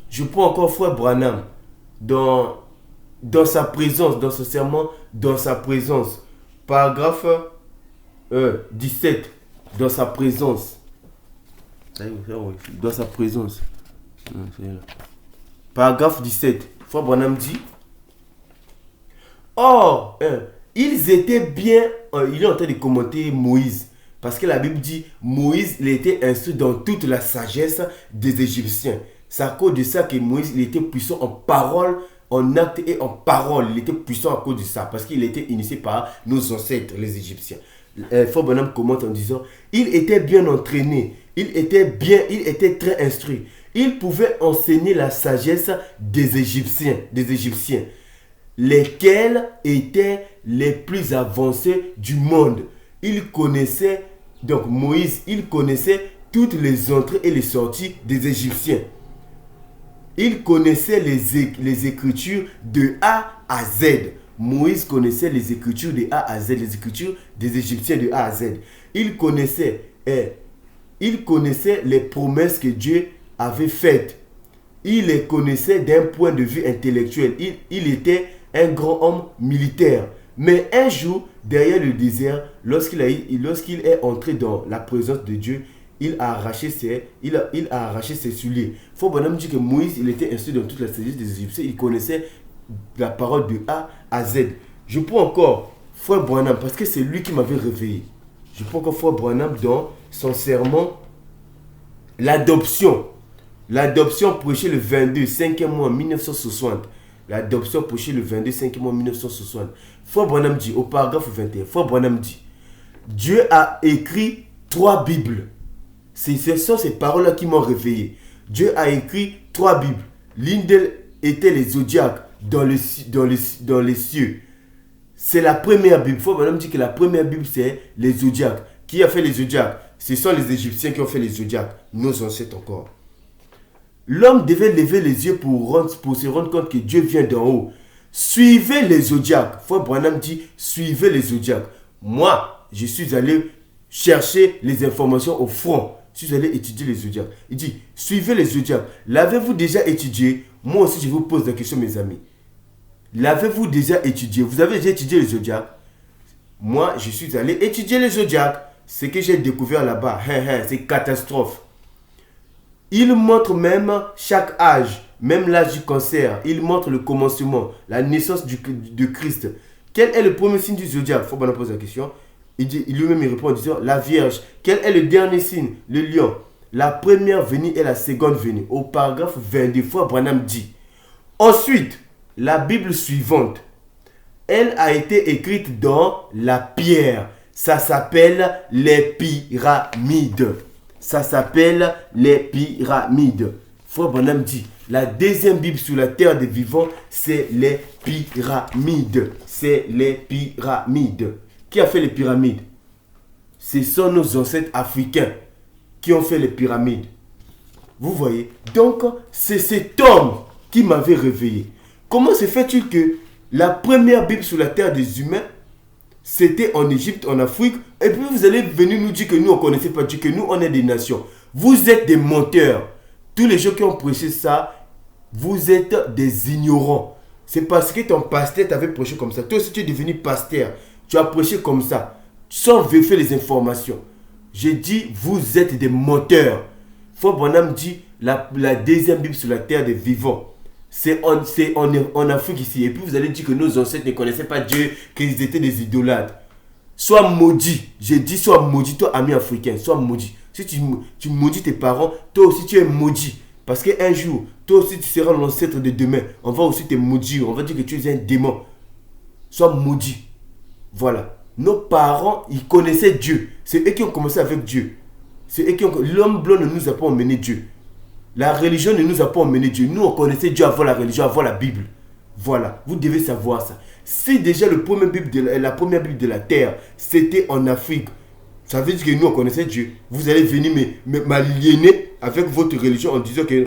Je prends encore frère Branham dans sa présence, dans ce serment, dans sa présence. Paragraphe 17, dans sa présence. Dans sa présence. Paragraphe 17. Frère Branham dit: Or, ils étaient bien. Il est en train de commenter Moïse. Parce que la Bible dit: Moïse, il était instruit dans toute la sagesse des Égyptiens. C'est à cause de ça que Moïse, il était puissant en parole, en acte et en parole. Il était puissant à cause de ça. Parce qu'il était initié par nos ancêtres, les Égyptiens. Frère Branham commente en disant: il était bien entraîné. Il était très instruit. Il pouvait enseigner la sagesse des Égyptiens, lesquels étaient les plus avancés du monde. Il connaissait, donc Moïse, il connaissait toutes les entrées et les sorties des Égyptiens. Il connaissait les écritures de A à Z. Moïse connaissait les écritures de A à Z, les écritures des Égyptiens de A à Z. Il connaissait les promesses que Dieu avait faites. Il les connaissait d'un point de vue intellectuel. Il était un grand homme militaire. Mais un jour, derrière le désert, lorsqu'il est entré dans la présence de Dieu, il a arraché ses souliers. Frère Branham dit que Moïse, il était instruit dans toute la sagesse des Égyptiens. Il connaissait la parole de A à Z. Je prends encore Frère Branham parce que c'est lui qui m'avait réveillé. Je prends encore Frère Branham dans son sermon l'adoption. L'adoption prêchée le 22, 5e mois 1960. L'adoption prêchée le 22, 5e mois 1960. Frère Branham dit, au paragraphe 21, Frère Branham dit: Dieu a écrit 3 Bibles. Ce sont ces paroles-là qui m'ont réveillé. Dieu a écrit 3 Bibles. L'une d'elles était les zodiaques dans les cieux. C'est la première Bible. Frère Branham dit que la première Bible, c'est les zodiaques. Qui a fait les zodiaques? Ce sont les Égyptiens qui ont fait les zodiaques. Nos ancêtres encore. L'homme devait lever les yeux pour se rendre compte que Dieu vient d'en haut. Suivez les zodiaques. Frère Branham dit: suivez les zodiaques. Moi, je suis allé chercher les informations au front. Je suis allé étudier les zodiaques. Il dit: suivez les zodiaques. L'avez-vous déjà étudié? Moi aussi, je vous pose la question, mes amis. L'avez-vous déjà étudié? Vous avez déjà étudié les zodiaques? Moi, je suis allé étudier les zodiaques. Ce que j'ai découvert là-bas, c'est catastrophe. Il montre même chaque âge, même l'âge du cancer. Il montre le commencement, la naissance de Christ. Quel est le premier signe du zodiaque? Il faut bien poser la question. Lui-même il répond en disant: la Vierge. Quel est le dernier signe? Le lion. La première venue et la seconde venue. Au paragraphe 22, Frère Branham dit: ensuite, la Bible suivante, elle a été écrite dans la pierre. Ça s'appelle les pyramides. Ça s'appelle les pyramides. Frère Branham dit: la deuxième Bible sur la terre des vivants, c'est les pyramides. C'est les pyramides. Qui a fait les pyramides? Ce sont nos ancêtres africains qui ont fait les pyramides. Vous voyez? Donc, c'est cet homme qui m'avait réveillé. Comment se fait-il que la première Bible sur la terre des humains, c'était en Égypte, en Afrique, et puis vous allez venir nous dire que nous, on ne connaissait pas Dieu, que nous, on est des nations. Vous êtes des menteurs. Tous les gens qui ont prêché ça, vous êtes des ignorants. C'est parce que ton pasteur t'avait prêché comme ça. Toi aussi, tu es devenu pasteur. Tu as prêché comme ça, sans vérifier les informations. J'ai dit, vous êtes des menteurs. Frère Branham dit, la deuxième Bible sur la terre des vivants. C'est en Afrique ici. Et puis vous allez dire que nos ancêtres ne connaissaient pas Dieu, qu'ils étaient des idolâtres. Sois maudit. J'ai dit, sois maudit, toi ami africain, sois maudit. Si tu maudis tes parents, toi aussi tu es maudit. Parce qu'un jour, toi aussi tu seras l'ancêtre de demain. On va aussi te maudire. On va dire que tu es un démon. Sois maudit. Voilà. Nos parents, ils connaissaient Dieu. C'est eux qui ont commencé avec Dieu. C'est eux qui ont... L'homme blanc ne nous a pas emmené Dieu. La religion ne nous a pas emmené Dieu. Nous, on connaissait Dieu avant la religion, avant la Bible. Voilà. Vous devez savoir ça. Si déjà la première Bible de la terre, c'était en Afrique, ça veut dire que nous, on connaissait Dieu. Vous allez venir m'aliéner avec votre religion en disant que